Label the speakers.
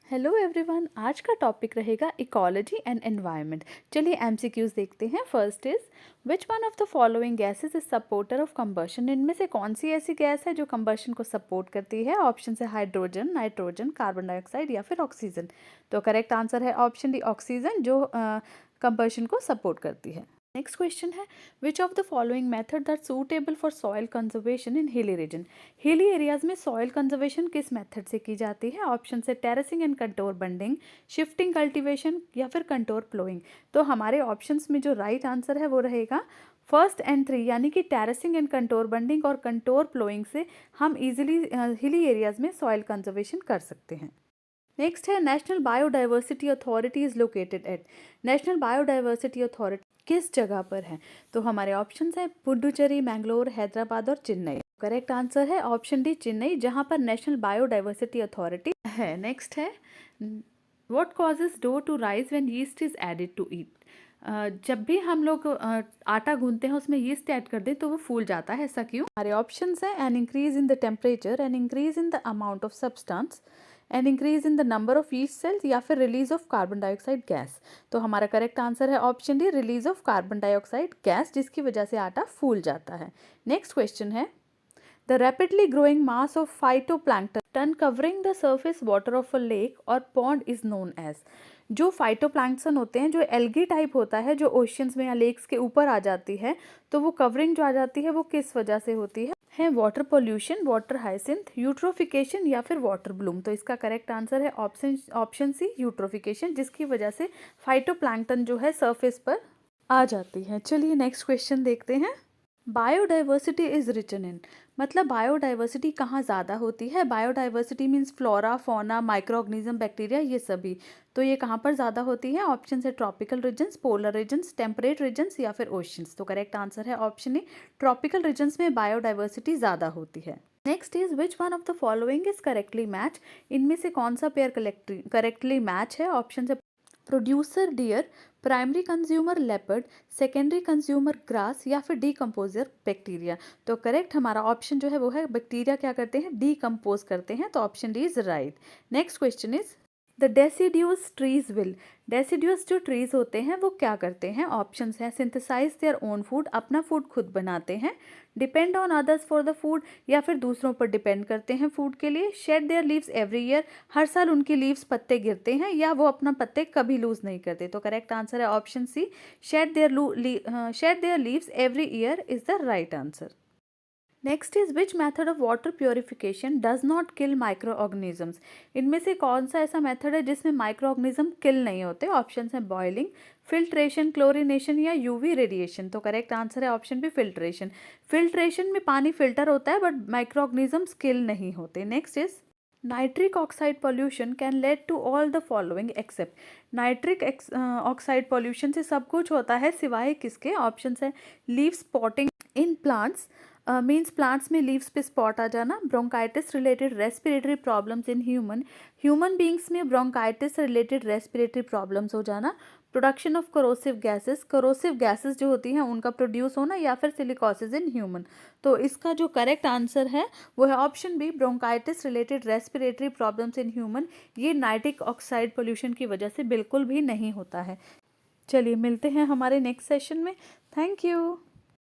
Speaker 1: Hello everyone, आज का topic रहेगा इकोलॉजी एंड एनवायरनमेंट। चलिए एमसीक्यूज देखते हैं। First is which one of the following gases is supporter of combustion. इनमें से कौन सी ऐसी गैस है जो कंबशन को सपोर्ट करती है? ऑप्शन है हाइड्रोजन, नाइट्रोजन, कार्बन डाइऑक्साइड या फिर ऑक्सीजन। तो करेक्ट आंसर है ऑप्शन डी, ऑक्सीजन, जो कंबशन को सपोर्ट करती है। नेक्स्ट क्वेश्चन है which of the following method are suitable for soil conservation in hilly region. Hilly areas में सॉइल कंजर्वेशन किस मेथड से की जाती है? ऑप्शन है terracing and contour bunding, shifting cultivation या फिर कंटोर प्लोइंग। तो हमारे ऑप्शंस में जो राइट आंसर है वो रहेगा फर्स्ट एंड थ्री, यानी कि टेरेसिंग एंड कंटोर बंडिंग और कंटोर प्लोइंग से हम इजीली हिली एरियाज में सॉइल कंजर्वेशन कर सकते हैं। नेक्स्ट है national biodiversity authority is located at. National biodiversity authority किस जगह पर है? तो हमारे ऑप्शंस हैं पुडुचेरी, मैंगलोर, हैदराबाद और चेन्नई। करेक्ट आंसर है ऑप्शन डी, चेन्नई, जहां पर नेशनल बायोडाइवर्सिटी अथॉरिटी है। नेक्स्ट है what causes dough to rise when yeast is added to it. जब भी हम लोग आटा गूंथते हैं उसमें यीस्ट ऐड कर दें तो वो फूल जाता है, ऐसा क्यों? हमारे ऑप्शंस हैं an increase in the temperature, an increase in the amount of substance, an increase in the number of yeast cells या फिर release of carbon dioxide gas. तो हमारा करेक्ट आंसर है option D, release of carbon dioxide gas, जिसकी वजह से आटा फूल जाता है। नेक्स्ट क्वेश्चन है the rapidly growing mass of phytoplankton covering the surface water of a lake और पॉन्ड इज नोन एज। जो फाइटोप्लैंक्टन होते हैं, जो एल्गी टाइप होता है, जो ओशियंस में या लेक्स के ऊपर आ जाती है, तो वो कवरिंग जो आ जाती है वो किस वजह से होती है water pollution, water hyacinth, eutrophication या फिर वाटर ब्लूम। तो इसका करेक्ट आंसर है ऑप्शन सी, यूट्रोफिकेशन, जिसकी वजह से फाइटोप्लैंक्टन जो है सरफेस पर आ जाती है। चलिए नेक्स्ट क्वेश्चन देखते हैं। बायोडाइवर्सिटी इज रिचन इन, मतलब बायोडाइवर्सिटी कहाँ ज़्यादा होती है? Biodiversity means flora, fauna, micro organism, bacteria, ये सभी। तो ये कहाँ पर ज़्यादा होती है? ऑप्शन है tropical regions, polar regions, temperate regions या फिर ओशंस। तो करेक्ट आंसर है ऑप्शन ए, ट्रॉपिकल रीजन्स में बायोडाइवर्सिटी ज़्यादा होती है। Next is which one of the following is correctly match. इनमें से कौन सा पेयर करेक्टली मैच है? ऑप्शन है producer deer, primary consumer leopard, secondary consumer grass या फिर डीकम्पोजर बैक्टीरिया। तो करेक्ट हमारा ऑप्शन जो है वो है बैक्टीरिया क्या करते हैं? डीकम्पोज करते हैं। तो option D is right. Next question is the deciduous trees will. Deciduous जो ट्रीज होते हैं वो क्या करते हैं? ऑप्शंस हैं सिंथेसाइज देयर ओन फूड, अपना फूड खुद बनाते हैं, depend on others for the food या फिर दूसरों पर डिपेंड करते हैं फूड के लिए, shed their leaves every year, हर साल उनकी लीव्स पत्ते गिरते हैं, या वो अपना पत्ते कभी लूज नहीं करते। तो करेक्ट आंसर है option C, shed their leaves every year is the right answer. Next is which method of water purification does not kill micro organisms. इनमें से कौन सा ऐसा मेथड है जिसमें माइक्रो ऑर्गेनिज्म किल नहीं होते? ऑप्शन है बॉइलिंग, फिल्ट्रेशन, क्लोरिनेशन या यूवी रेडिएशन। तो करेक्ट आंसर है ऑप्शन बी, फिल्ट्रेशन। फिल्ट्रेशन में पानी फिल्टर होता है बट माइक्रो ऑर्गेनिजम्स किल नहीं होते। Next is nitric oxide pollution can lead to all the following except. Nitric oxide pollution से सब कुछ होता है सिवाय किसके? ऑप्शन है leaf spotting in plants, means plants में लीव्स पे स्पॉट आ जाना, bronchitis related respiratory problems in human beings में ब्रोंकाइटिस रिलेटेड रेस्पिरेटरी प्रॉब्लम्स हो जाना, प्रोडक्शन ऑफ करोसिव गैसेस जो होती हैं उनका प्रोड्यूस होना, या फिर सिलिकॉसिस इन ह्यूमन। तो इसका जो करेक्ट आंसर है वो है option B, bronchitis related respiratory problems in human. ये नाइट्रिक ऑक्साइड पोल्यूशन की वजह से बिल्कुल भी नहीं होता है। चलिए मिलते हैं हमारे नेक्स्ट सेशन में। Thank you.